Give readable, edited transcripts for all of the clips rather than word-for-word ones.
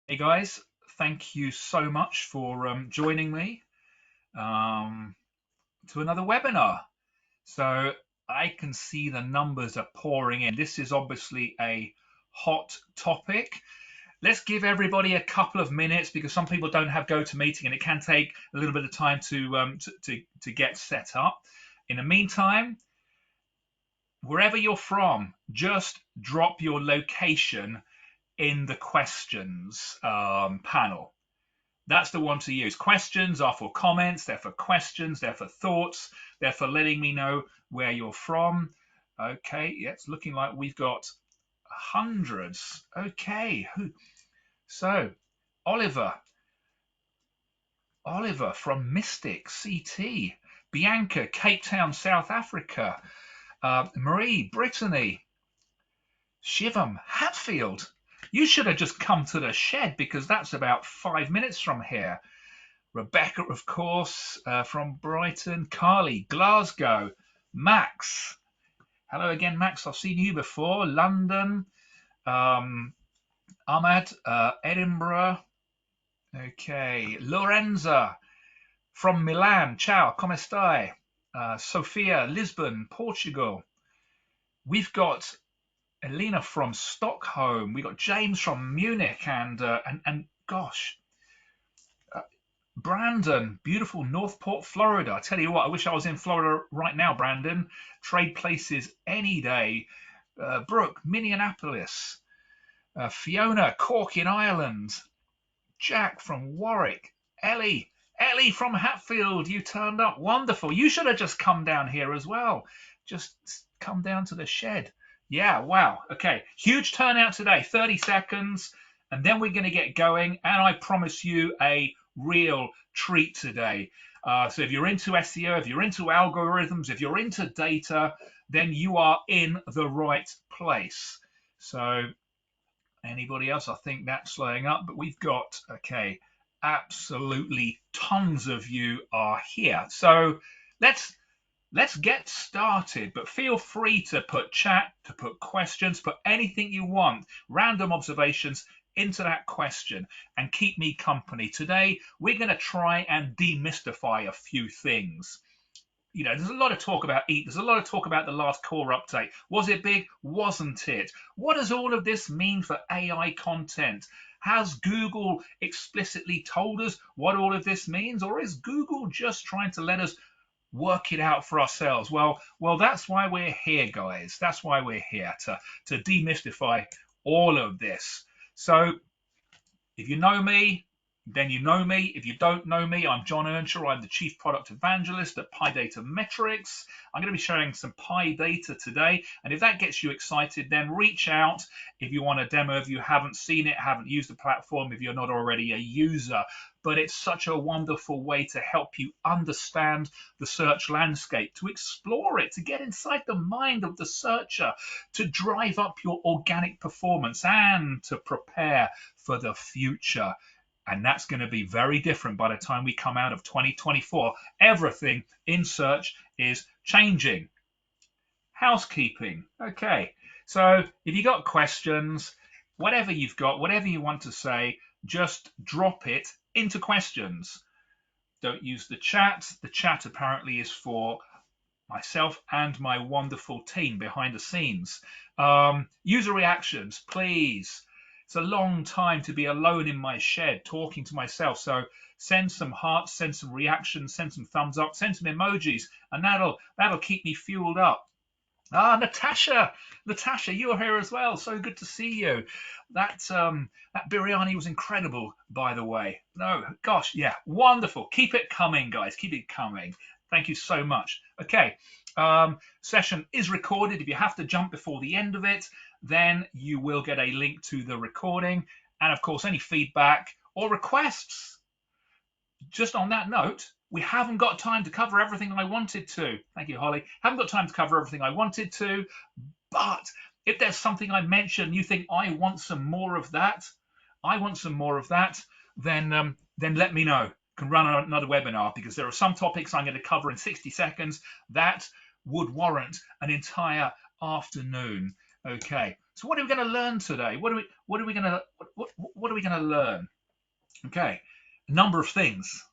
Hey guys, thank you so much for joining me um, to another webinar. So I can see the numbers are pouring in. This is obviously a hot topic. Let's give everybody a couple of minutes because some people don't have GoToMeeting and it can take a little bit of time to get set up. In the meantime, wherever you're from, just drop your location in the questions panel. That's the one to use. Questions are for comments, they're for questions, they're for thoughts, they're for letting me know where you're from. Okay, yeah, it's looking like we've got hundreds. Okay, so Oliver, Oliver from Mystic CT, Bianca, Cape Town, South Africa, Marie, Brittany, Shivam, Hatfield. You should have just come to the shed because that's about 5 minutes from here. Rebecca, of course, from Brighton. Carly, Glasgow. Max. Hello again, Max. I've seen you before. London. Ahmad, Edinburgh. Okay. Lorenza from Milan. Ciao, come stai? Sophia, Lisbon, Portugal. We've got Elena from Stockholm. We've got James from Munich. And gosh, Brandon, beautiful Northport, Florida. I tell you what, I wish I was in Florida right now, Brandon. Trade places any day. Brooke, Minneapolis. Fiona, Cork in Ireland. Jack from Warwick. Ellie from Hatfield. You turned up. Wonderful. You should have just come down here as well. Just come down to the shed. Yeah, wow. Okay. Huge turnout today. 30 seconds. And then we're going to get going. And I promise you a real treat today. So if you're into SEO, if you're into algorithms, if you're into data, then you are in the right place. So anybody else? I think that's slowing up, but we've got, okay, absolutely tons of you are here. So let's get started, but feel free to put chat, to put questions, put anything you want, random observations into that question and keep me company. Today, we're going to try and demystify a few things. There's a lot of talk about EAT. There's a lot of talk about the last core update. Was it big? Wasn't it? What does all of this mean for AI content? Has Google explicitly told us what all of this means, or is Google just trying to let us work it out for ourselves? Well, that's why we're here, guys. That's why we're here to demystify all of this. So if you know me, then you know me. If you don't know me, I'm John Earnshaw. I'm the Chief Product Evangelist at Datametrics. I'm going to be sharing some Pi data today. And if that gets you excited, then reach out if you want a demo, if you haven't seen it, haven't used the platform, if you're not already a user. But it's such a wonderful way to help you understand the search landscape, to explore it, to get inside the mind of the searcher, to drive up your organic performance and to prepare for the future. And that's going to be very different by the time we come out of 2024. Everything in search is changing. Housekeeping. Okay. So if you got questions, whatever you've got, whatever you want to say, just drop it into questions. Don't use the chat. The chat apparently is for myself and my wonderful team behind the scenes. User reactions, please. It's a long time to be alone in my shed talking to myself. So send some hearts, send some reactions, send some thumbs up, send some emojis, and that'll keep me fueled up. Natasha, you're here as well. So good to see you. That biryani was incredible, by the way. No, gosh, yeah, wonderful. Keep it coming, guys. Keep it coming. Thank you so much. Okay, session is recorded. If you have to jump before the end of it, then you will get a link to the recording. And of course, any feedback or requests. Just on that note, we haven't got time to cover everything I wanted to. Thank you, Holly. Haven't got time to cover everything I wanted to, but if there's something I mentioned, you think I want some more of that, then let me know. Can run another webinar because there are some topics I'm going to cover in 60 seconds that would warrant an entire afternoon. Okay, so what are we going to learn today? What are we going to what are we going to learn? Okay, a number of things.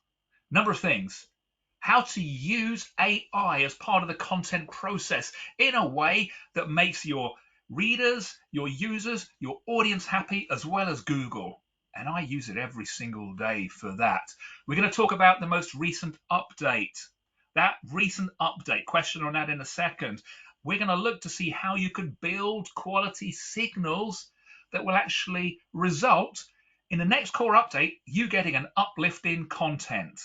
How to use AI as part of the content process in a way that makes your readers, your users, your audience happy, as well as Google. And I use it every single day for that. We're going to talk about the most recent update. That recent update, question on that in a second. We're going to look to see how you can build quality signals that will actually result in the next core update, you getting an uplift in content.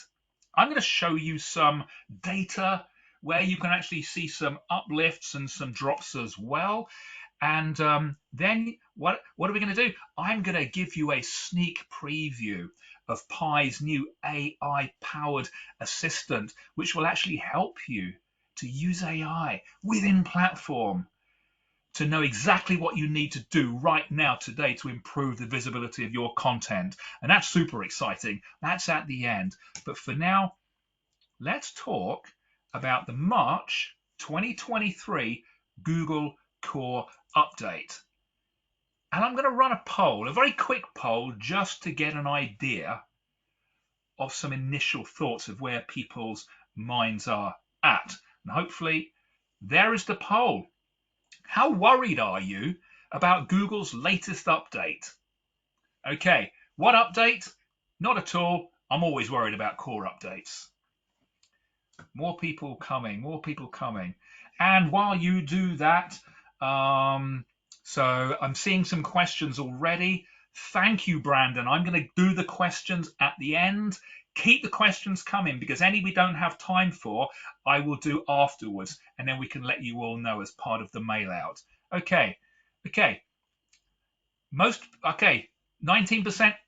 I'm going to show you some data where you can actually see some uplifts and some drops as well. And then what are we going to do? I'm going to give you a sneak preview of Pi's new AI-powered assistant, which will actually help you to use AI within platform to know exactly what you need to do right now today to improve the visibility of your content. And that's super exciting. That's at the end. But for now, let's talk about the March 2023 Google Core Update. And I'm going to run a poll, a very quick poll, just to get an idea of some initial thoughts of where people's minds are at. And hopefully, there is the poll. How worried are you about Google's latest update? Okay, what update? Not at all. I'm always worried about core updates. More people coming. And while you do that, so I'm seeing some questions already. Thank you, Brandon. I'm going to do the questions at the end. Keep the questions coming because any we don't have time for, I will do afterwards. And then we can let you all know as part of the mail out. Okay. 19%.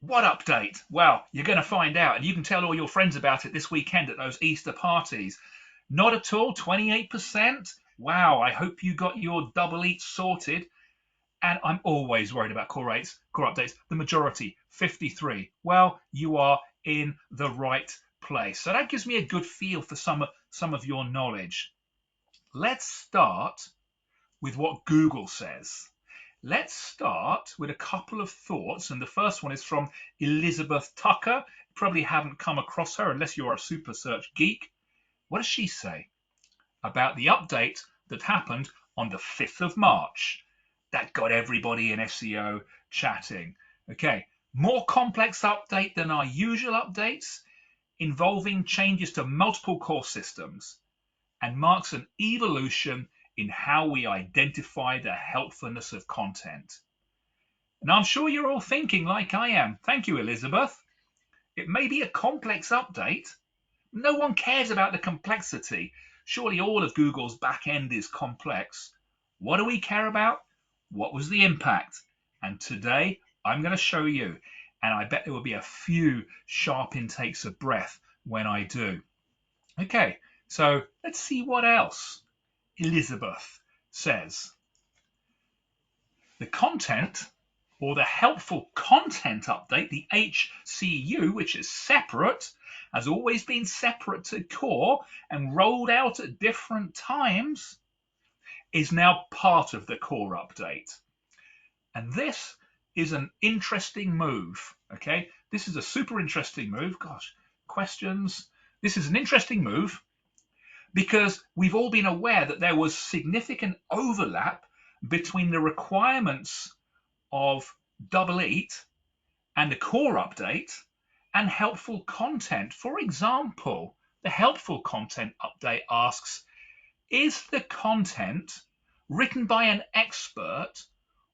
What update? Well, you're going to find out. And you can tell all your friends about it this weekend at those Easter parties. Not at all. 28%. Wow. I hope you got your double eat sorted. And I'm always worried about core updates. The majority, 53. Well, you are in the right place. So that gives me a good feel for some of your knowledge. Let's start with what Google says. Let's start with a couple of thoughts. And the first one is from Elizabeth Tucker. You probably haven't come across her unless you're a super search geek. What does she say about the update that happened on the 5th of March? That got everybody in SEO chatting. Okay, more complex update than our usual updates, involving changes to multiple core systems, and marks an evolution in how we identify the helpfulness of content. Now, I'm sure you're all thinking like I am. Thank you, Elizabeth. It may be a complex update. No one cares about the complexity. Surely all of Google's back end is complex. What do we care about? What was the impact? And today I'm going to show you, and I bet there will be a few sharp intakes of breath when I do. Okay, so let's see what else Elizabeth says. The content, or the helpful content update, the HCU, which is separate, has always been separate to core and rolled out at different times, is now part of the core update. And this is an interesting move. Okay, this is a super interesting move. Gosh, questions. This is an interesting move because we've all been aware that there was significant overlap between the requirements of Double Eat and the core update and helpful content. For example, the helpful content update asks, is the content written by an expert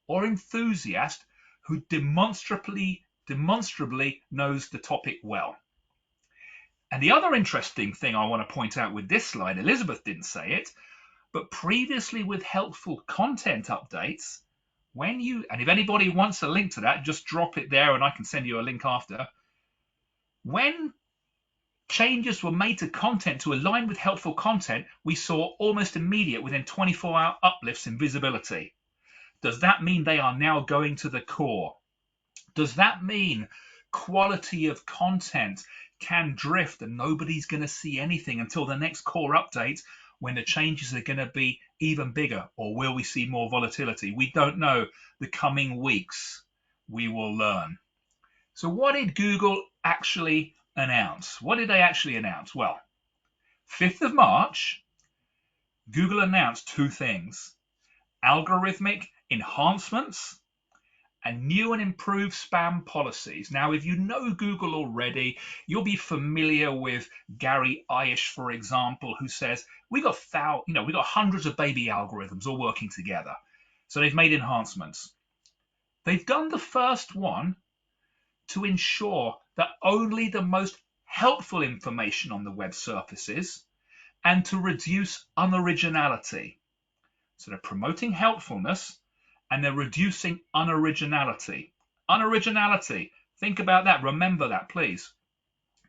or enthusiast who demonstrably knows the topic well? And the other interesting thing I want to point out with this slide, Elizabeth didn't say it, but previously with helpful content updates, and if anybody wants a link to that, just drop it there and I can send you a link after. When changes were made to content to align with helpful content, we saw almost immediate, within 24-hour uplifts in visibility. Does that mean they are now going to the core? Does that mean quality of content can drift and nobody's going to see anything until the next core update when the changes are going to be even bigger, or will we see more volatility? We don't know. The coming weeks, we will learn. So what did Google actually announce? What did they actually announce? Well, 5th of March, Google announced two things: algorithmic enhancements and new and improved spam policies. Now, if you know Google already, you'll be familiar with Gary Aish, for example, who says we got hundreds of baby algorithms all working together. So they've made enhancements. They've done the first one to ensure that only the most helpful information on the web surfaces and to reduce unoriginality. So they're promoting helpfulness and they're reducing unoriginality. Unoriginality, think about that. Remember that, please.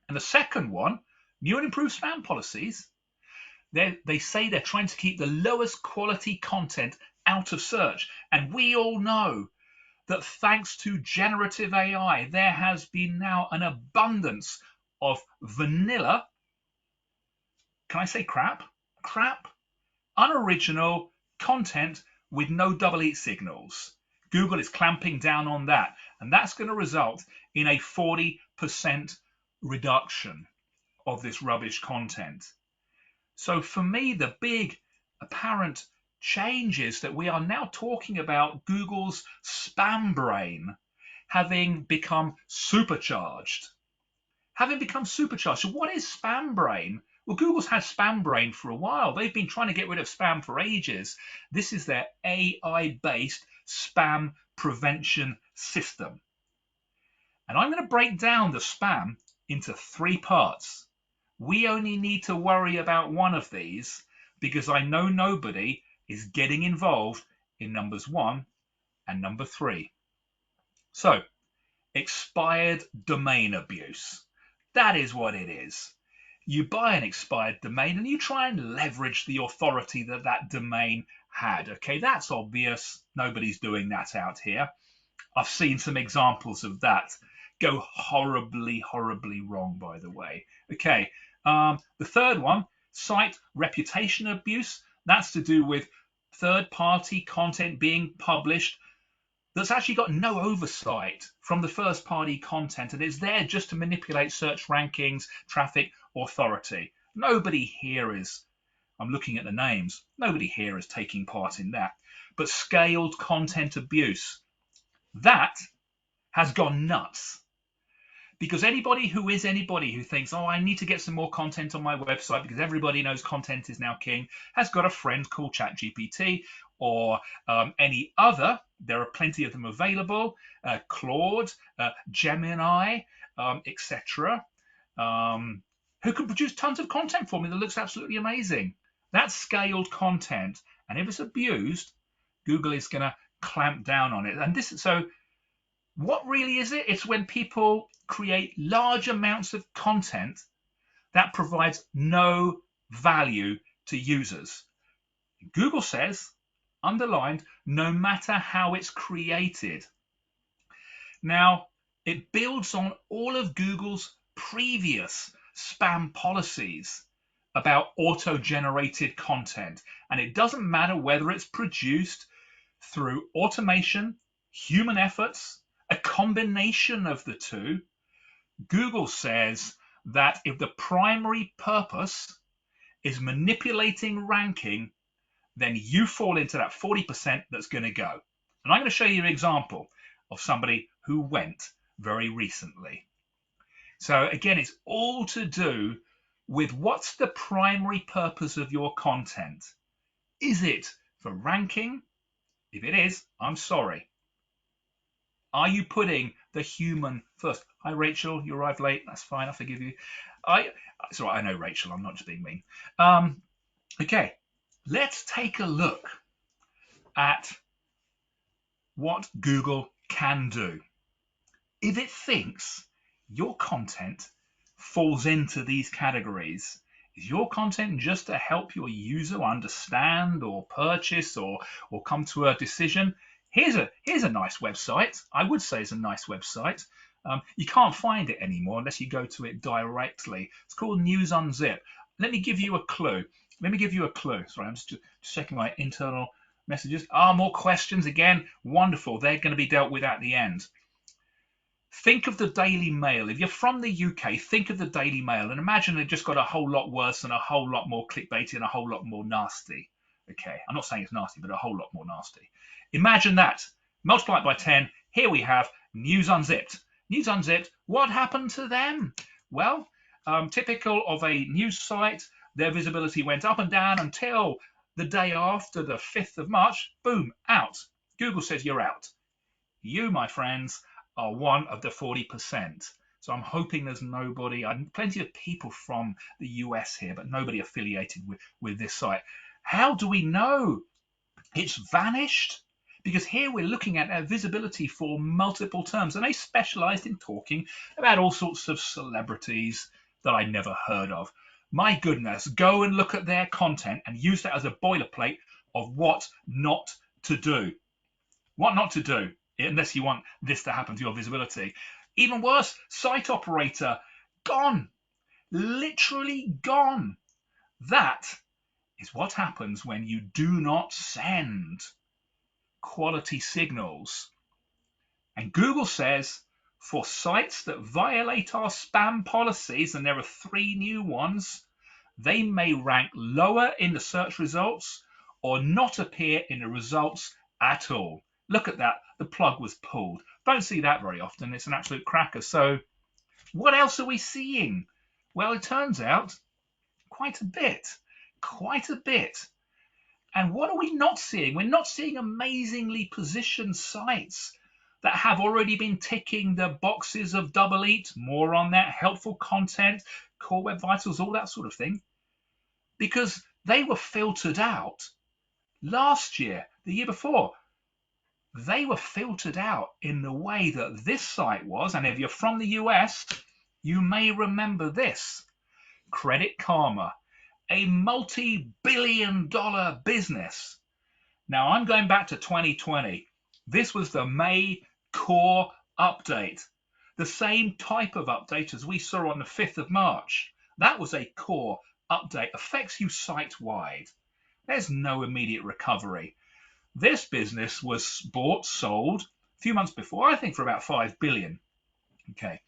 And the second one, new and improved spam policies. They say they're trying to keep the lowest quality content out of search. And we all know that thanks to generative AI, there has been now an abundance of vanilla, can I say crap? Crap, unoriginal content with no double eat signals. Google is clamping down on that, and that's going to result in a 40% reduction of this rubbish content. So for me, the big apparent change is that we are now talking about Google's spam brain having become supercharged. So what is spam brain? Well, Google's had spam brain for a while. They've been trying to get rid of spam for ages. This is their AI-based spam prevention system. And I'm going to break down the spam into 3 parts. We only need to worry about one of these because I know nobody is getting involved in numbers 1 and number 3. So, expired domain abuse. That is what it is. You buy an expired domain and you try and leverage the authority that that domain had. Okay, that's obvious. Nobody's doing that out here. I've seen some examples of that go horribly, horribly wrong, by the way. Okay, the third one, site reputation abuse. That's to do with third-party content being published that's actually got no oversight from the first-party content, and it's there just to manipulate search rankings, traffic, authority. Nobody here is, I'm looking at the names, nobody here is taking part in that. But scaled content abuse, that has gone nuts. Because anybody who thinks, oh, I need to get some more content on my website because everybody knows content is now king, has got a friend called ChatGPT or any other. There are plenty of them available, Claude, Gemini, etc., who can produce tons of content for me that looks absolutely amazing. That's scaled content. And if it's abused, Google is going to clamp down on it. And so what really is it? It's when people create large amounts of content that provides no value to users. Google says, underlined, no matter how it's created. Now, it builds on all of Google's previous spam policies about auto-generated content. And it doesn't matter whether it's produced through automation, human efforts, a combination of the two. Google says that if the primary purpose is manipulating ranking, then you fall into that 40% that's going to go. And I'm going to show you an example of somebody who went very recently. So again, it's all to do with what's the primary purpose of your content. Is it for ranking? If it is, I'm sorry. Are you putting the human first? Hi, Rachel. You arrived late. That's fine. I forgive you. It's all right. I know, Rachel. I'm not just being mean. Okay. Let's take a look at what Google can do. If it thinks your content falls into these categories, is your content just to help your user understand or purchase or come to a decision? Here's a nice website. I would say it's a nice website. You can't find it anymore unless you go to it directly. It's called News Unzip. Let me give you a clue. Let me give you a clue. Sorry, I'm just checking my internal messages. Ah, more questions again. Wonderful. They're going to be dealt with at the end. Think of the Daily Mail. If you're from the UK, think of the Daily Mail and imagine it just got a whole lot worse and a whole lot more clickbaity and a whole lot more nasty. Okay, I'm not saying it's nasty, but a whole lot more nasty. Imagine that. Multiply it by 10. Here we have News Unzipped. News Unzipped, what happened to them? Well, typical of a news site, their visibility went up and down until the day after the 5th of March. Boom, out. Google says you're out. You, my friends, are one of the 40%. So I'm hoping there's nobody, plenty of people from the US here, but nobody affiliated with this site. How do we know it's vanished? Because here we're looking at visibility for multiple terms, and they specialized in talking about all sorts of celebrities that I never heard of. My goodness, go and look at their content and use that as a boilerplate of what not to do. What not to do, unless you want this to happen to your visibility. Even worse, site operator, gone. Literally gone. That is what happens when you do not send quality signals. And Google says for sites that violate our spam policies, and there are 3 new ones, they may rank lower in the search results or not appear in the results at all. Look at that. The plug was pulled. Don't see that very often. It's an absolute cracker. So what else are we seeing? Well, it turns out quite a bit. Quite a bit. And what are we not seeing? We're not seeing amazingly positioned sites that have already been ticking the boxes of double eat, more on that, helpful content, core web vitals, all that sort of thing, because they were filtered out last year, the year before. They were filtered out in the way that this site was. And if you're from the US, you may remember this. Credit Karma, a multi-billion-dollar business. Now, I'm going back to 2020. This was the May core update, the same type of update as we saw on the 5th of March. That was a core update, affects you site-wide. There's no immediate recovery. This business was bought, sold a few months before, I think for about 5 billion. Okay.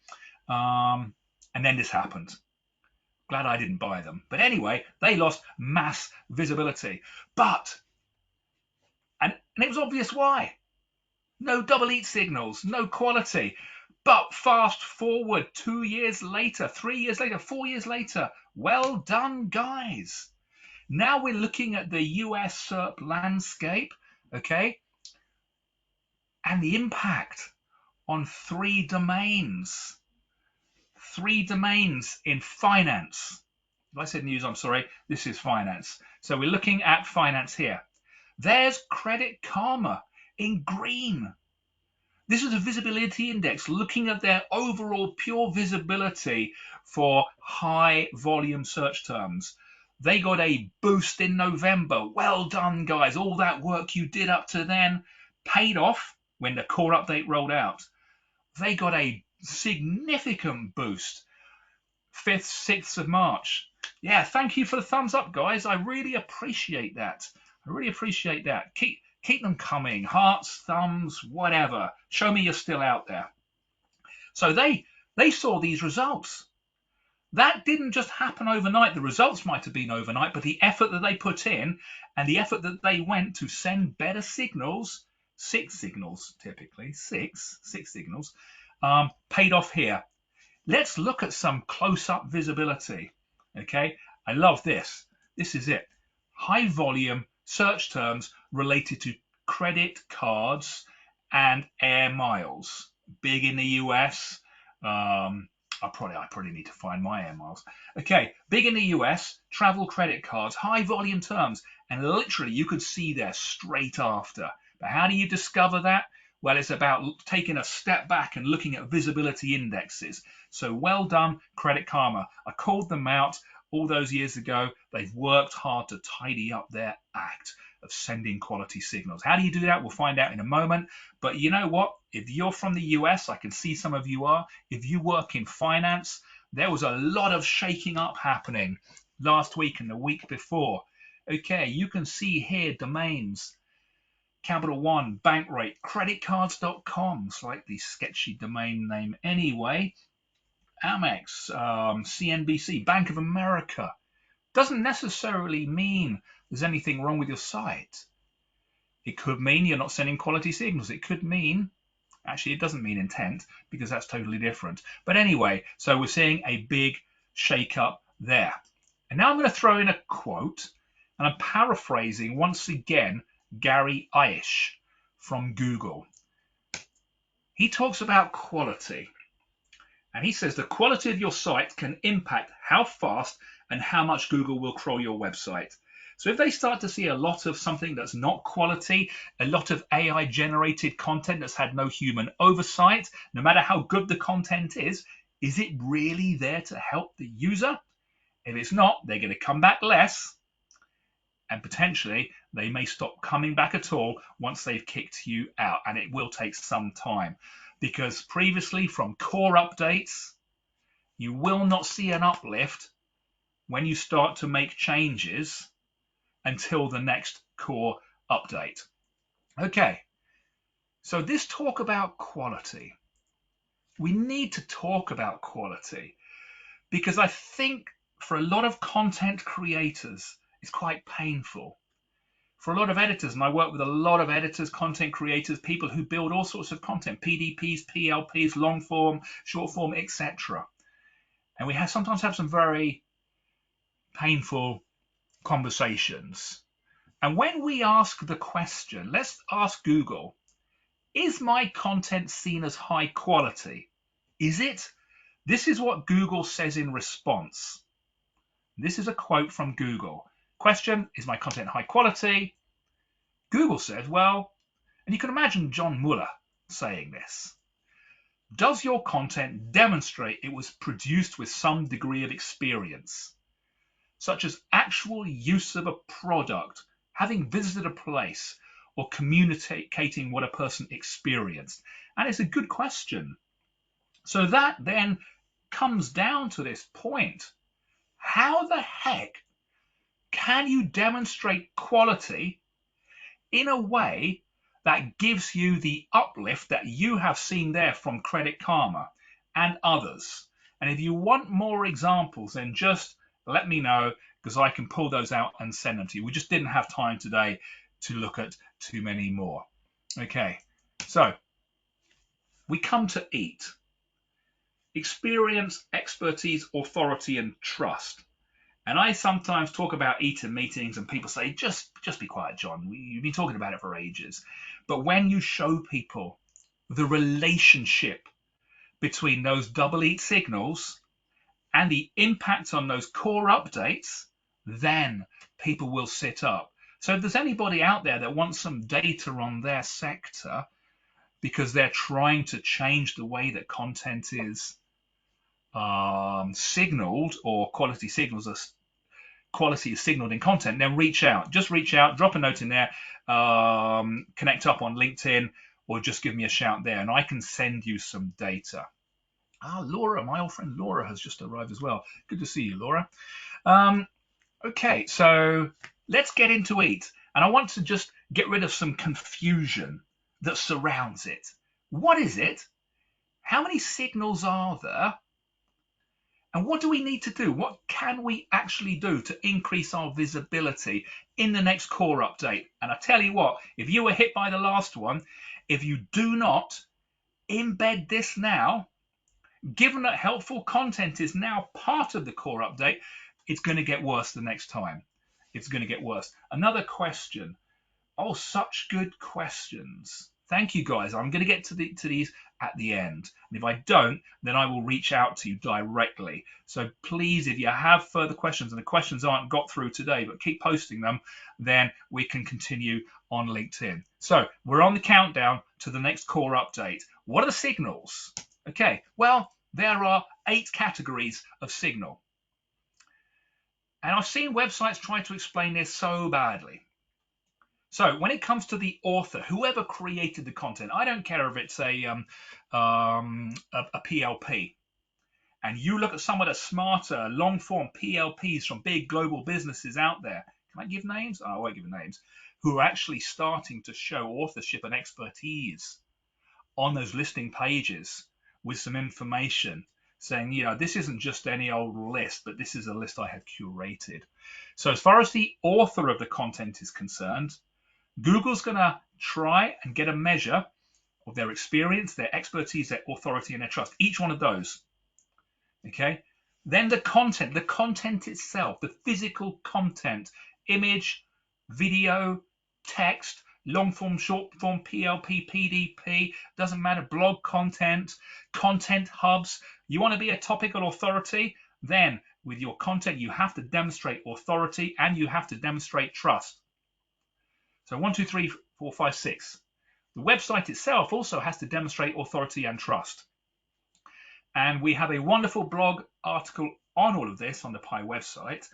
And then this happened. Glad I didn't buy them. But anyway, they lost mass visibility. And it was obvious why. No double eat signals, no quality. But fast forward 2 years later, 3 years later, 4 years later, well done, guys. Now we're looking at the US SERP landscape, okay, and the impact on 3 domains. 3 domains in finance. If I said news, I'm sorry, this is finance. So we're looking at finance here. There's Credit Karma in green. This is a visibility index looking at their overall pure visibility for high volume search terms. They got a boost in November. Well done, guys. All that work you did up to then paid off when the core update rolled out. They got a significant boost 5th, 6th of March. Yeah, thank you for the thumbs up, guys. I really appreciate that. I really appreciate that. Keep them coming. Hearts, thumbs, whatever. Show me you're still out there. So they saw these results. That didn't just happen overnight. The results might have been overnight, but the effort that they put in and the effort that they went to send better signals, 6 signals typically, 6 signals, paid off here. Let's look at some close-up visibility. Okay, I love this. This is it. High volume search terms related to credit cards and air miles. Big in the US. I probably need to find my air miles. Okay, big in the US, travel credit cards, high volume terms, and literally you could see there straight after. But how do you discover that? Well, it's about taking a step back and looking at visibility indexes. So well done, Credit Karma. I called them out all those years ago. They've worked hard to tidy up their act of sending quality signals. How do you do that? We'll find out in a moment. But you know what? If you're from the US, I can see some of you are. If you work in finance, there was a lot of shaking up happening last week and the week before. Okay, you can see here domains, Capital One, Bankrate, creditcards.com, slightly sketchy domain name anyway, Amex, CNBC, Bank of America. Doesn't necessarily mean there's anything wrong with your site. It could mean you're not sending quality signals. It could mean, actually, it doesn't mean intent because that's totally different. But anyway, so we're seeing a big shake-up there. And now I'm going to throw in a quote, and I'm paraphrasing once again Gary Aish from Google. He talks about quality, and he says the quality of your site can impact how fast and how much Google will crawl your website. So if they start to see a lot of something that's not quality, a lot of AI generated content that's had no human oversight, no matter how good the content is it really there to help the user? If it's not, they're going to come back less, and potentially they may stop coming back at all once they've kicked you out, and it will take some time. Because previously from core updates, you will not see an uplift when you start to make changes until the next core update. Okay, so this talk about quality. We need to talk about quality because I think for a lot of content creators, it's quite painful. For a lot of editors, and I work with a lot of editors, content creators, people who build all sorts of content, PDPs, PLPs, long form, short form, etc. And we sometimes have some very painful conversations. And when we ask the question, let's ask Google, is my content seen as high quality? Is it? This is what Google says in response. This is a quote from Google. Question, is my content high quality? Google says, well, and you can imagine John Mueller saying this. Does your content demonstrate it was produced with some degree of experience, such as actual use of a product, having visited a place, or communicating what a person experienced? And it's a good question. So that then comes down to this point. How the heck can you demonstrate quality in a way that gives you the uplift that you have seen there from Credit Karma and others? And if you want more examples, then just let me know, because I can pull those out and send them to you. We just didn't have time today to look at too many more. Okay, so we come to EAT. Experience, expertise, authority, and trust. And I sometimes talk about EAT in meetings and people say, just be quiet, John. You've been talking about it for ages. But when you show people the relationship between those double EAT signals and the impact on those core updates, then people will sit up. So if there's anybody out there that wants some data on their sector because they're trying to change the way that content is signaled, or quality is signaled in content, then reach out. Just reach out, drop a note in there, connect up on LinkedIn, or just give me a shout there, and I can send you some data. Laura, my old friend Laura has just arrived as well. Good to see you, Laura. Okay, so let's get into EAT. And I want to just get rid of some confusion that surrounds it. What is it? How many signals are there? And what do we need to do? What can we actually do to increase our visibility in the next core update? And I tell you what, if you were hit by the last one, if you do not embed this now, given that helpful content is now part of the core update, it's going to get worse the next time. It's going to get worse. Another question. Oh, such good questions. Thank you, guys. I'm going to get to these at the end. And if I don't, then I will reach out to you directly. So please, if you have further questions, and the questions aren't got through today, but keep posting them, then we can continue on LinkedIn. So we're on the countdown to the next core update. What are the signals? Okay, well, there are 8 categories of signal. And I've seen websites try to explain this so badly. So when it comes to the author, whoever created the content, I don't care if it's a PLP. and you look at some of the smarter long-form PLPs from big global businesses out there, can I give names? Oh, I won't give names, who are actually starting to show authorship and expertise on those listing pages with some information saying, you know, this isn't just any old list, but this is a list I have curated. So as far as the author of the content is concerned, Google's going to try and get a measure of their experience, their expertise, their authority, and their trust. Each one of those. Okay. Then the content itself, the physical content, image, video, text, long form, short form, PLP, PDP, doesn't matter, blog content, content hubs. You want to be a topical authority? Then with your content, you have to demonstrate authority and you have to demonstrate trust. So 1, 2, 3, 4, 5, 6. The website itself also has to demonstrate authority and trust. And we have a wonderful blog article on all of this on the Pi website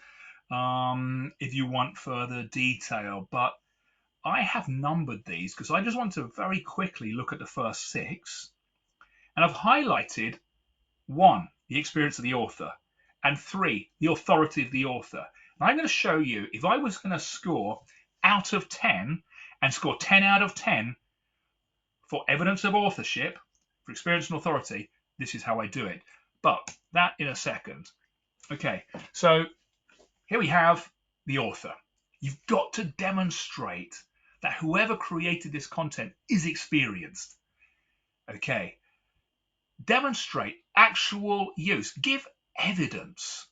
if you want further detail. But I have numbered these because I just want to very quickly look at the first 6. And I've highlighted 1, the experience of the author, and 3, the authority of the author. And I'm going to show you, if I was going to score out of 10 and score 10 out of 10 for evidence of authorship, for experience and authority, this is how I do it. But that in a second. Okay, so here we have the author. You've got to demonstrate that whoever created this content is experienced. Okay, demonstrate actual use. Give evidence.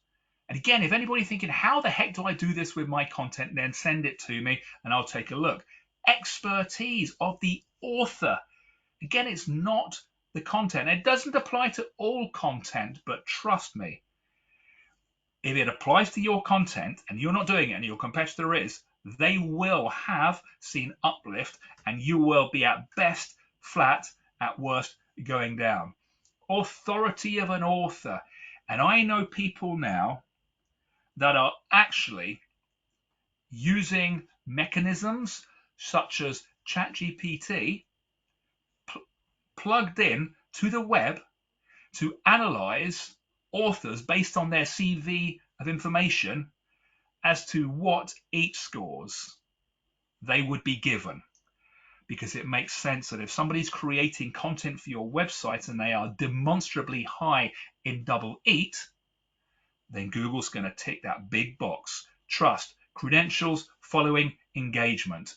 And again, if anybody's thinking, how the heck do I do this with my content, then send it to me and I'll take a look. Expertise of the author. Again, it's not the content. It doesn't apply to all content, but trust me, if it applies to your content and you're not doing it and your competitor is, they will have seen uplift and you will be at best flat, at worst going down. Authority of an author. And I know people now that are actually using mechanisms such as ChatGPT plugged in to the web to analyze authors based on their CV of information as to what each scores they would be given. Because it makes sense that if somebody's creating content for your website and they are demonstrably high in double EAT, then Google's going to tick that big box. Trust, credentials, following, engagement.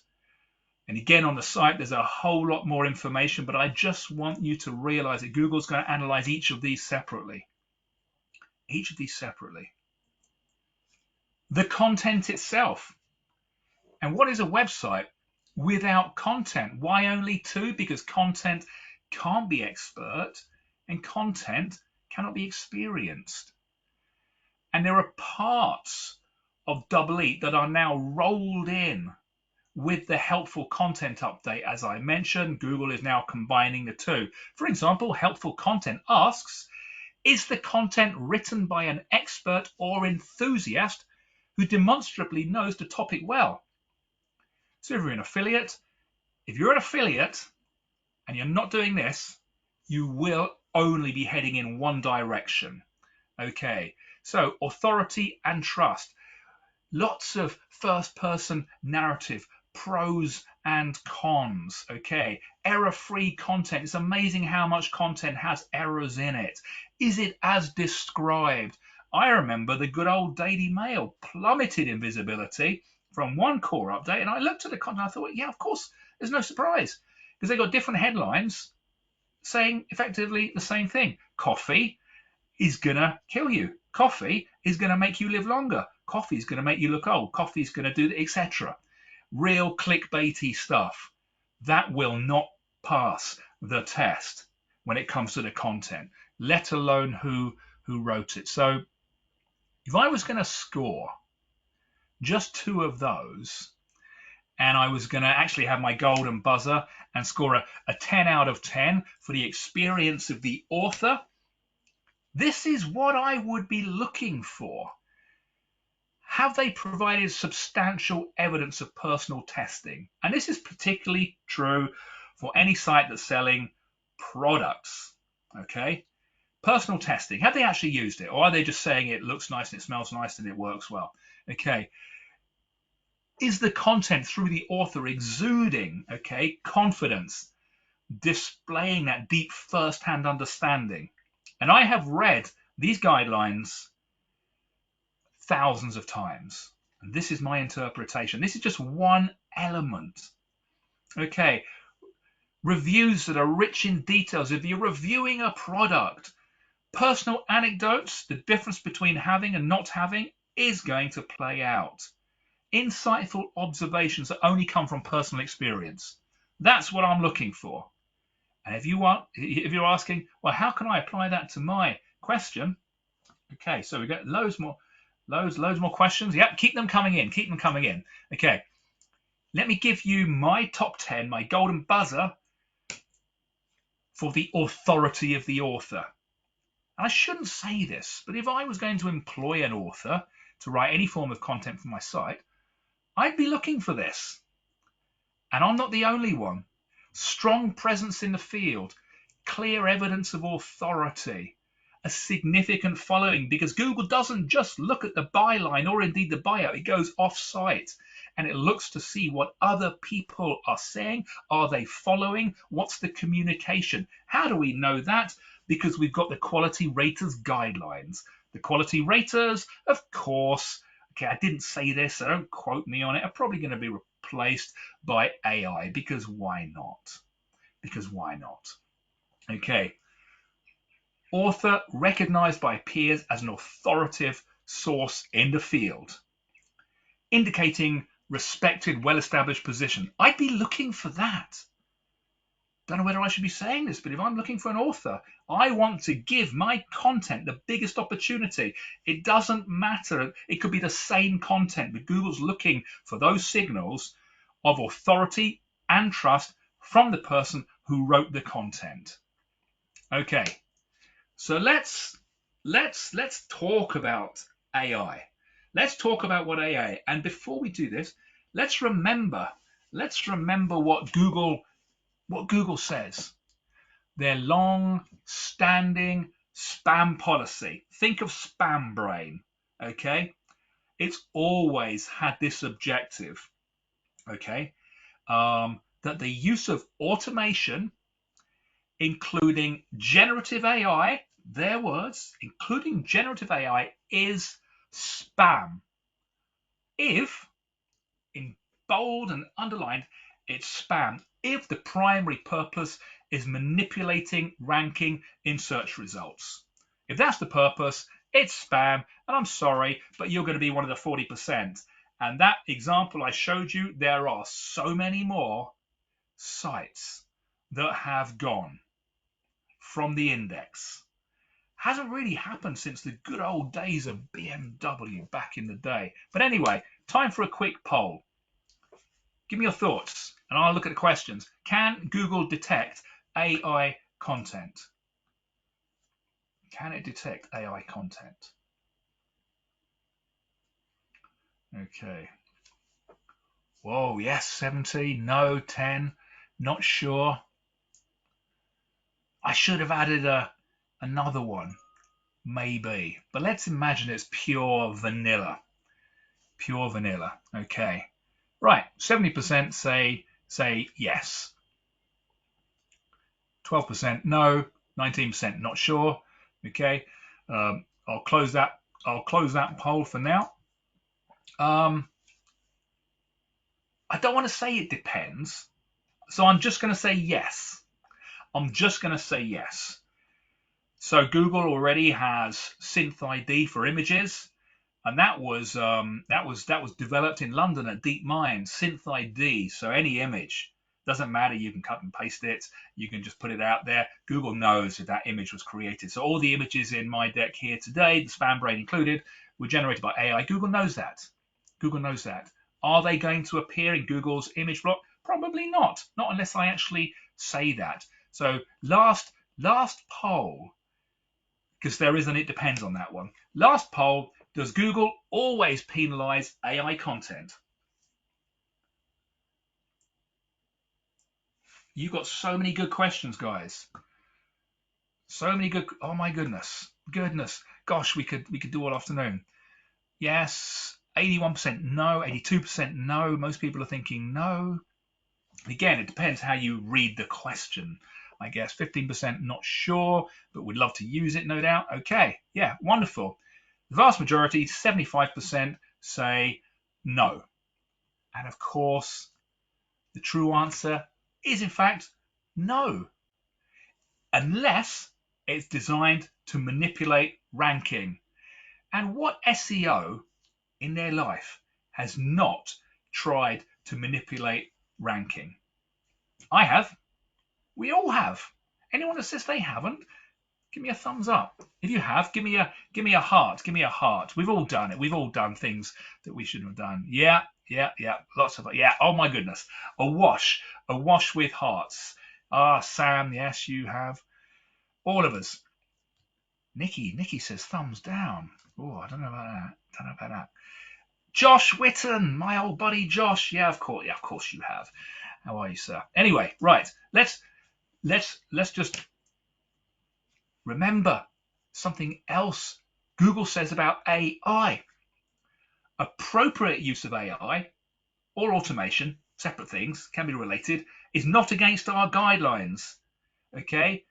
And again, on the site, there's a whole lot more information, but I just want you to realize that Google's going to analyze each of these separately. Each of these separately. The content itself. And what is a website without content? Why only 2? Because content can't be expert and content cannot be experienced. And there are parts of Double Eat that are now rolled in with the helpful content update. As I mentioned, Google is now combining the 2. For example, helpful content asks, is the content written by an expert or enthusiast who demonstrably knows the topic well? So if you're an affiliate, and you're not doing this, you will only be heading in one direction. Okay, so authority and trust. Lots of first-person narrative, pros and cons. Okay, error-free content. It's amazing how much content has errors in it. Is it as described? I remember the good old Daily Mail plummeted in visibility from one core update, and I looked at the content and I thought, yeah, of course, there's no surprise, because they got different headlines saying effectively the same thing. Coffee is gonna kill you. Coffee is gonna make you live longer. Coffee is gonna make you look old. Coffee is gonna do, etc. Real clickbaity stuff that will not pass the test when it comes to the content, let alone who wrote it. So if I was going to score just 2 of those, and I was going to actually have my golden buzzer and score a 10 out of 10 for the experience of the author, this is what I would be looking for. Have they provided substantial evidence of personal testing? And this is particularly true for any site that's selling products, okay? Personal testing. Have they actually used it? Or are they just saying it looks nice and it smells nice and it works well? Okay. Is the content through the author exuding, okay, confidence, displaying that deep first-hand understanding? And I have read these guidelines thousands of times. And this is my interpretation. This is just one element. Okay. Reviews that are rich in details. If you're reviewing a product, personal anecdotes, the difference between having and not having is going to play out. Insightful observations that only come from personal experience. That's what I'm looking for. And if you're asking, well, how can I apply that to my question? Okay, so we got loads more questions. Yep, keep them coming in. Keep them coming in. Okay, let me give you my top 10, my golden buzzer for the authority of the author. And I shouldn't say this, but if I was going to employ an author to write any form of content for my site, I'd be looking for this. And I'm not the only one. Strong presence in the field, clear evidence of authority, a significant following, because Google doesn't just look at the byline or indeed the bio, it goes off-site and it looks to see what other people are saying. Are they following? What's the communication? How do we know that? Because we've got the quality raters guidelines. The quality raters, of course, okay, I didn't say this, so don't quote me on it, are probably going to be replaced by AI, because why not? Because why not? Okay. Author recognized by peers as an authoritative source in the field, indicating respected, well-established position. I'd be looking for that. Don't know whether I should be saying this, but if I'm looking for an author, I want to give my content the biggest opportunity. It doesn't matter. It could be the same content, but Google's looking for those signals of authority and trust from the person who wrote the content. Okay, so let's talk about AI. Let's talk about what AI. And before we do this, let's remember what Google says. Their long-standing spam policy. Think of spam brain, okay? It's always had this objective, okay? That the use of automation, including generative AI, their words, including generative AI, is spam. If, in bold and underlined, it's spam. If the primary purpose is manipulating ranking in search results. If that's the purpose, it's spam, and I'm sorry, but you're going to be one of the 40%. And that example I showed you, there are so many more sites that have gone from the index. Hasn't really happened since the good old days of BMW back in the day. But anyway, time for a quick poll. Give me your thoughts, and I'll look at the questions. Can Google detect AI content? Can it detect AI content? Okay. Whoa, yes, 70, no, 10, not sure. I should have added another one, maybe. But let's imagine it's pure vanilla. Pure vanilla. Okay. Right, 70% say yes. 12% no, 19% not sure. Okay. I'll close that poll for now. I don't want to say it depends, so I'm just going to say yes. I'm just going to say yes. So Google already has Synth ID for images, and that was developed in London at DeepMind. Synth ID, so any image, doesn't matter. You can cut and paste it. You can just put it out there. Google knows that that image was created. So all the images in my deck here today, the spam brain included, were generated by AI. Google knows that. Google knows that. Are they going to appear in Google's image block? Probably not. Not unless I actually say that. So last poll, because there is an it depends on that one. Last poll, does Google always penalize AI content? You've got so many good questions, guys. So many good. Oh my goodness, goodness, gosh, we could do all afternoon. Yes, 81% no, 82% no. Most people are thinking no. Again, it depends how you read the question. I guess 15% not sure, but would love to use it, no doubt. Okay, yeah, wonderful. The vast majority, 75%, say no. And of course, the true answer is in fact no, unless it's designed to manipulate ranking. And what SEO in their life has not tried to manipulate ranking? I have. We all have. Anyone that says they haven't, give me a thumbs up. If you have, give me a heart. Give me a heart. We've all done it. We've all done things that we shouldn't have done. Yeah, yeah, yeah. Lots of it. Yeah. Oh my goodness. Awash with hearts. Ah, Sam. Yes, you have. All of us. Nikki says thumbs down. Oh, I don't know about that. Josh Witten, my old buddy Josh. Yeah, of course you have. How are you, sir? Anyway, right. Let's just remember something else Google says about AI. Appropriate use of AI or automation, separate things, can be related, is not against our guidelines. Okay?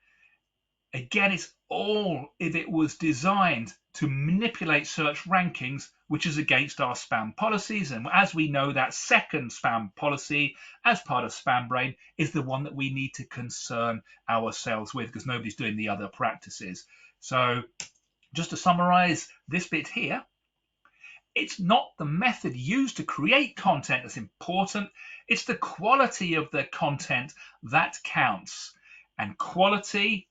Again, it's all if it was designed to manipulate search rankings, which is against our spam policies. And as we know, that second spam policy, as part of Spam Brain, is the one that we need to concern ourselves with because nobody's doing the other practices. So just to summarize this bit here, it's not the method used to create content that's important. It's the quality of the content that counts. And quality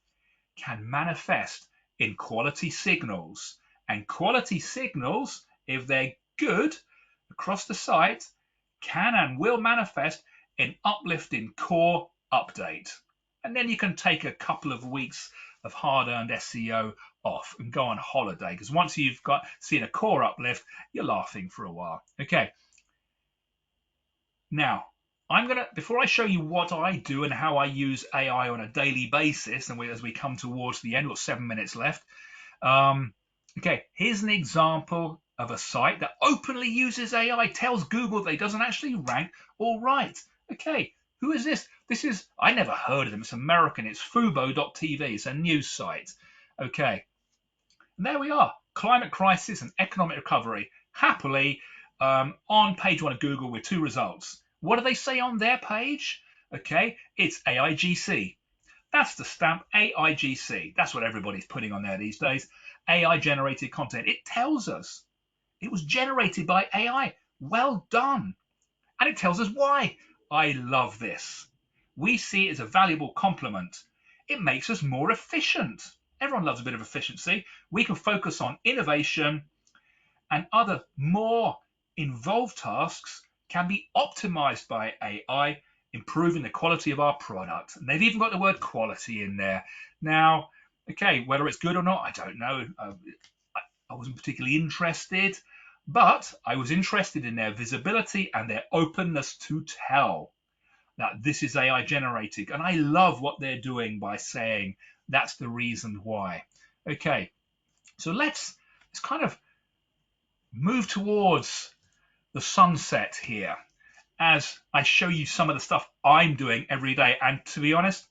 can manifest in quality signals. And quality signals, if they're good across the site, can and will manifest in uplift in core update. And then you can take a couple of weeks of hard-earned SEO off and go on holiday, because once you've seen a core uplift, you're laughing for a while. Okay. Now, before I show you what I do and how I use AI on a daily basis, and as we come towards the end, we've got 7 minutes left. Okay, here's an example of a site that openly uses AI, tells Google that it doesn't actually rank all right. Okay, who is this? I never heard of them. It's American. It's Fubo.tv. It's a news site. Okay, and there we are. Climate crisis and economic recovery. Happily, on page 1 of Google with 2 results. What do they say on their page? Okay, it's AIGC. That's the stamp, AIGC. That's what everybody's putting on there these days. AI generated content. It tells us it was generated by AI. Well done. And it tells us why. I love this. We see it as a valuable complement. It makes us more efficient. Everyone loves a bit of efficiency. We can focus on innovation, and other more involved tasks can be optimized by AI, improving the quality of our product. And they've even got the word quality in there. Now, okay, whether it's good or not, I don't know. I wasn't particularly interested, but I was interested in their visibility and their openness to tell that this is AI generated. And I love what they're doing by saying that's the reason why. Okay, so let's kind of move towards the sunset here as I show you some of the stuff I'm doing every day. And to be honest,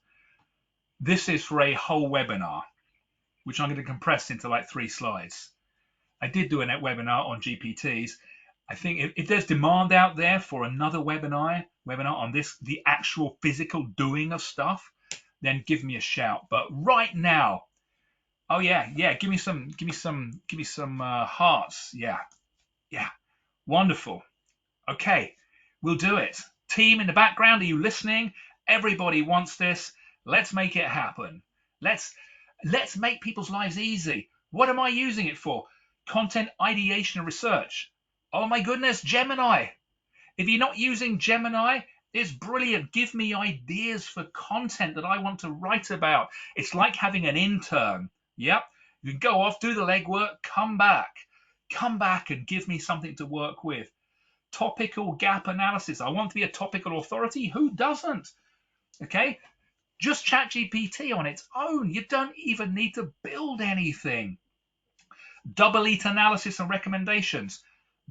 this is for a whole webinar, which I'm going to compress into like 3 slides. I did do a webinar on GPTs. I think if there's demand out there for another webinar on this, the actual physical doing of stuff, then give me a shout. But right now, oh yeah, give me some hearts. Yeah, wonderful. Okay, we'll do it. Team in the background, are you listening? Everybody wants this. Let's make it happen. Let's make people's lives easy. What am I using it for? Content ideation and research. Oh my goodness, Gemini. If you're not using Gemini, it's brilliant. Give me ideas for content that I want to write about. It's like having an intern. Yep. You can go off, do the legwork, come back and give me something to work with. Topical gap analysis. I want to be a topical authority. Who doesn't? Okay. Just ChatGPT on its own. You don't even need to build anything. Double EAT analysis and recommendations.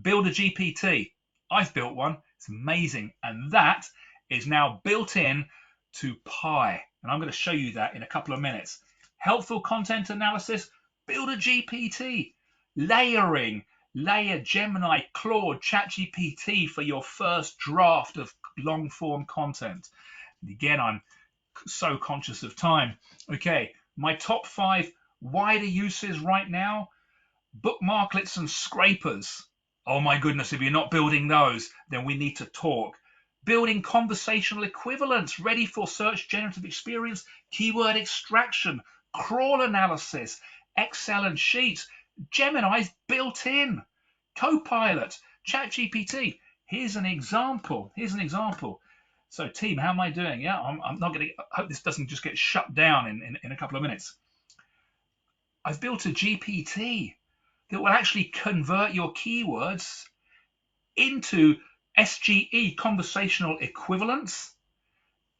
Build a GPT. I've built one. It's amazing. And that is now built in to Pi. And I'm going to show you that in a couple of minutes. Helpful content analysis. Build a GPT. Layering. Layer Gemini, Claude, ChatGPT for your first draft of long form content. And again, I'm so conscious of time. Okay, my top 5 wider uses right now. Bookmarklets and scrapers. Oh my goodness, if you're not building those, then we need to talk. Building conversational equivalents ready for search generative experience, keyword extraction, crawl analysis, Excel and Sheets. Gemini's built in. Copilot, ChatGPT. Here's an example. So team, how am I doing? Yeah, I'm not going to, I hope this doesn't just get shut down in a couple of minutes. I've built a GPT that will actually convert your keywords into SGE, conversational equivalents,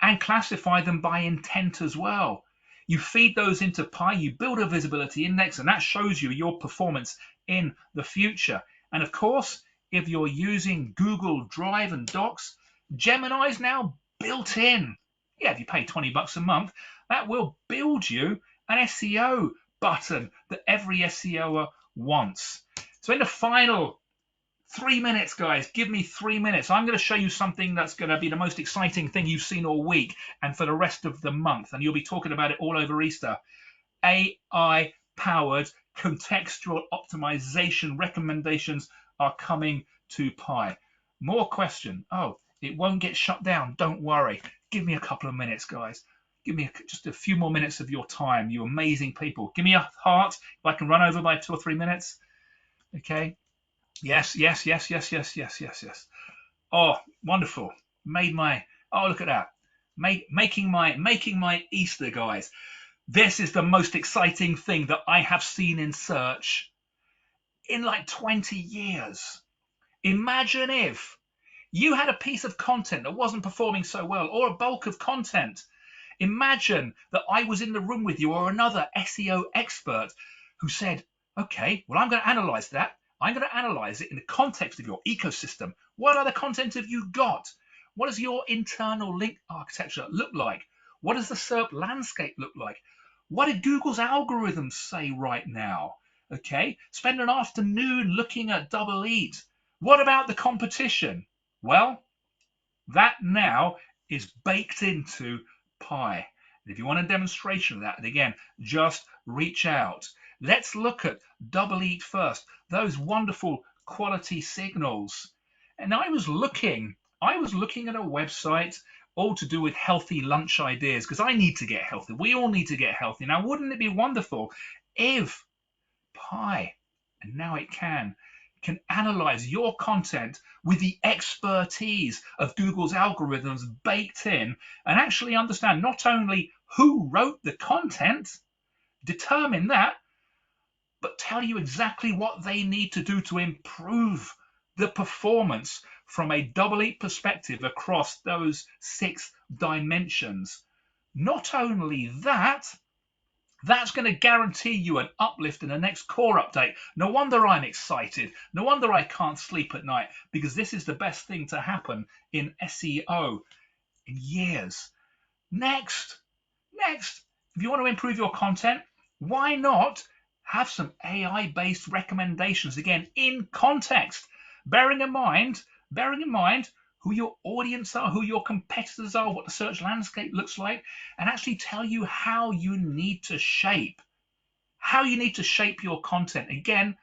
and classify them by intent as well. You feed those into Pi, you build a visibility index, and that shows you your performance in the future. And of course, if you're using Google Drive and Docs, Gemini's now built in. Yeah, if you pay 20 bucks a month, that will build you an SEO button that every SEOer wants. So in the final 3 minutes, guys, give me 3 minutes. I'm going to show you something that's going to be the most exciting thing you've seen all week and for the rest of the month. And you'll be talking about it all over Easter. AI-powered contextual optimization recommendations are coming to Pi. More question. Oh, it won't get shut down. Don't worry. Give me a couple of minutes, guys. Give me just a few more minutes of your time, you amazing people. Give me a heart if I can run over by 2 or 3 minutes. Okay. Yes. Oh, wonderful. Oh, look at that. Making my Easter, guys. This is the most exciting thing that I have seen in search in like 20 years. Imagine if you had a piece of content that wasn't performing so well, or a bulk of content. Imagine that I was in the room with you or another SEO expert who said, okay, well, I'm going to analyze that. I'm going to analyze it in the context of your ecosystem. What other content have you got? What does your internal link architecture look like? What does the SERP landscape look like? What do Google's algorithms say right now? Okay, spend an afternoon looking at double EAT. What about the competition? Well, that now is baked into Pi. If you want a demonstration of that, and again, just reach out. Let's look at double EAT first, those wonderful quality signals. And I was looking at a website all to do with healthy lunch ideas, because I need to get healthy. We all need to get healthy. Now, wouldn't it be wonderful if Pi, and now it can analyze your content with the expertise of Google's algorithms baked in, and actually understand not only who wrote the content, determine that, but tell you exactly what they need to do to improve the performance from a double EAT perspective across those 6 dimensions. Not only that, that's going to guarantee you an uplift in the next core update. No wonder I'm excited. No wonder I can't sleep at night, because this is the best thing to happen in SEO in years. Next, if you want to improve your content, why not have some AI-based recommendations, again, in context, bearing in mind who your audience are, who your competitors are, what the search landscape looks like, and actually tell you how you need to shape your content. Again,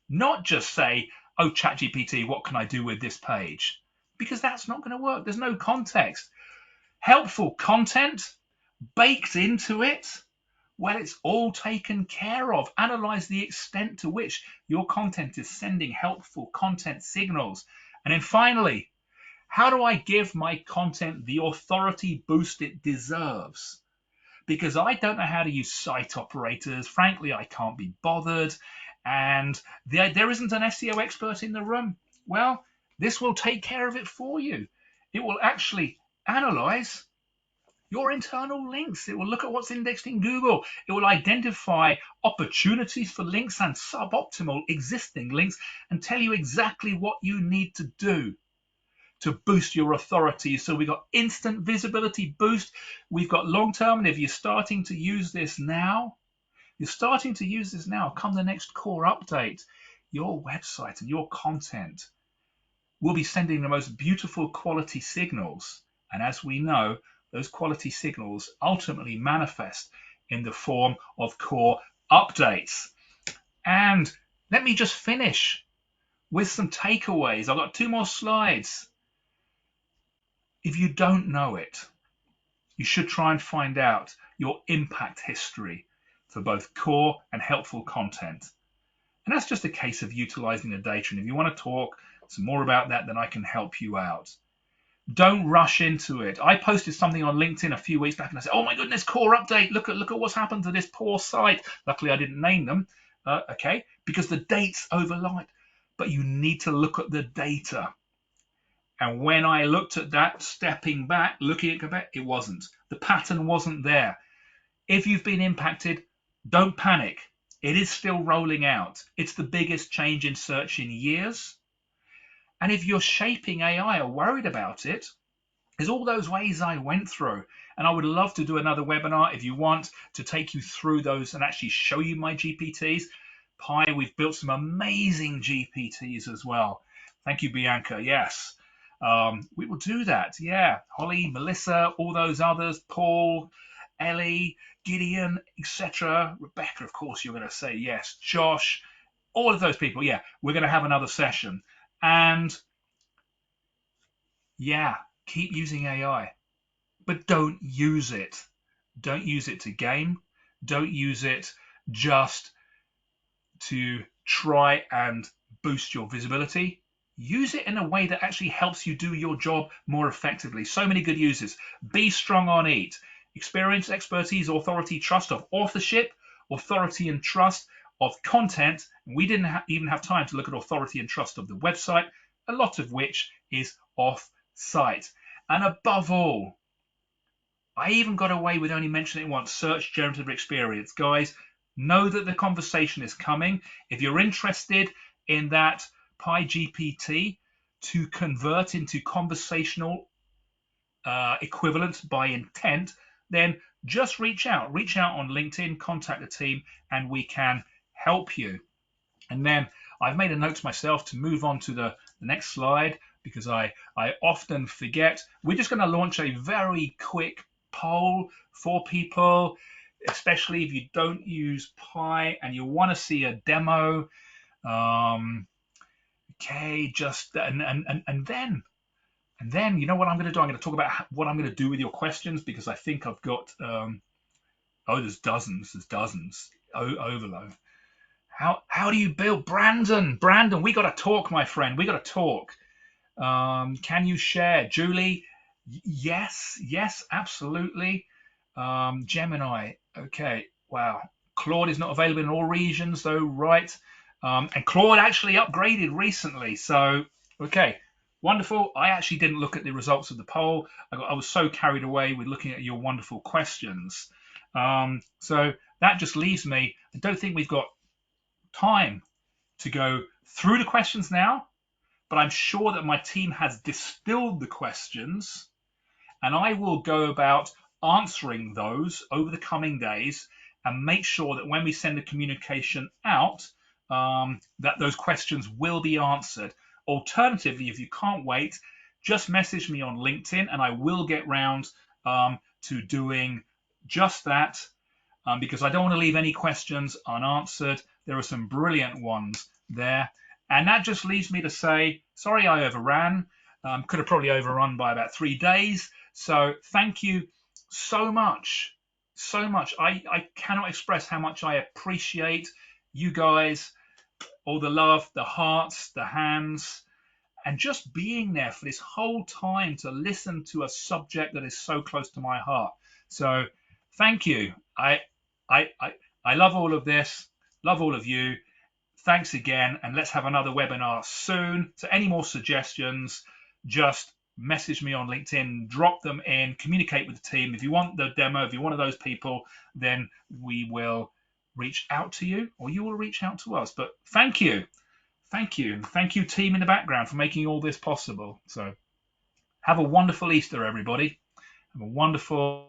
not just say, oh, ChatGPT, what can I do with this page? Because that's not going to work. There's no context. Helpful content baked into it. Well, it's all taken care of. Analyze the extent to which your content is sending helpful content signals. And then finally, how do I give my content the authority boost it deserves? Because I don't know how to use site operators. Frankly, I can't be bothered. And there isn't an SEO expert in the room. Well, this will take care of it for you. It will actually analyze your internal links. It will look at what's indexed in Google. It will identify opportunities for links and suboptimal existing links and tell you exactly what you need to do to boost your authority. So we've got instant visibility boost. We've got long-term. And if you're starting to use this now, come the next core update, your website and your content will be sending the most beautiful quality signals. And as we know, those quality signals ultimately manifest in the form of core updates. And let me just finish with some takeaways. I've got 2 more slides. If you don't know it, you should try and find out your impact history for both core and helpful content. And that's just a case of utilizing the data. And if you want to talk some more about that, then I can help you out. Don't rush into it. I posted something on LinkedIn a few weeks back and I said, oh my goodness, core update. Look at what's happened to this poor site. Luckily, I didn't name them, okay, because the dates overlap. But you need to look at the data. And when I looked at that, stepping back, looking at it, it wasn't. The pattern wasn't there. If you've been impacted, don't panic. It is still rolling out. It's the biggest change in search in years. And if you're shaping AI or worried about it, there's all those ways I went through. And I would love to do another webinar if you want to take you through those and actually show you my GPTs. Pi, we've built some amazing GPTs as well. Thank you, Bianca. Yes. We will do that. Yeah. Holly, Melissa, all those others, Paul, Ellie, Gideon, etc. Rebecca, of course, you're going to say yes. Josh, all of those people. Yeah, we're going to have another session. And yeah, keep using AI, but don't use it. Don't use it to game. Don't use it just to try and boost your visibility. Use it in a way that actually helps you do your job more effectively. So many good uses. Be strong on EAT. Experience, expertise, authority, trust of authorship, authority and trust of content. We didn't even have time to look at authority and trust of the website, a lot of which is off-site. And above all, I even got away with only mentioning it once, search generative experience. Guys, know that the conversation is coming. If you're interested in that PyGPT to convert into conversational equivalent by intent, then just reach out on LinkedIn, contact the team, and we can help you. And then I've made a note to myself to move on to the next slide because I often forget. We're just going to launch a very quick poll for people, especially if you don't use Pi and you want to see a demo. Okay, just and then you know what I'm going to do? I'm going to talk about what I'm going to do with your questions because I think I've got there's dozens. Overload. How do you build? Brandon, we got to talk, my friend. We got to talk. Can you share? Julie, yes, absolutely. Gemini, okay, wow. Claude is not available in all regions though, right? And Claude actually upgraded recently. So, okay, wonderful. I actually didn't look at the results of the poll. I was so carried away with looking at your wonderful questions. So that just leaves me. I don't think we've got time to go through the questions now, but I'm sure that my team has distilled the questions and I will go about answering those over the coming days and make sure that when we send the communication out, that those questions will be answered. Alternatively, if you can't wait, just message me on LinkedIn and I will get round to doing just that because I don't want to leave any questions unanswered. There are some brilliant ones there. And that just leaves me to say, sorry I overran. Could have probably overrun by about 3 days. So thank you so much. I cannot express how much I appreciate you guys, all the love, the hearts, the hands, and just being there for this whole time to listen to a subject that is so close to my heart. So thank you. I love all of this, love all of you. Thanks again, and let's have another webinar soon. So any more suggestions, just message me on LinkedIn, drop them in, communicate with the team. If you want the demo, if you're one of those people, then we will reach out to you, or you will reach out to us. But thank you. Thank you. And thank you, team in the background, for making all this possible. So have a wonderful Easter, everybody. Have a wonderful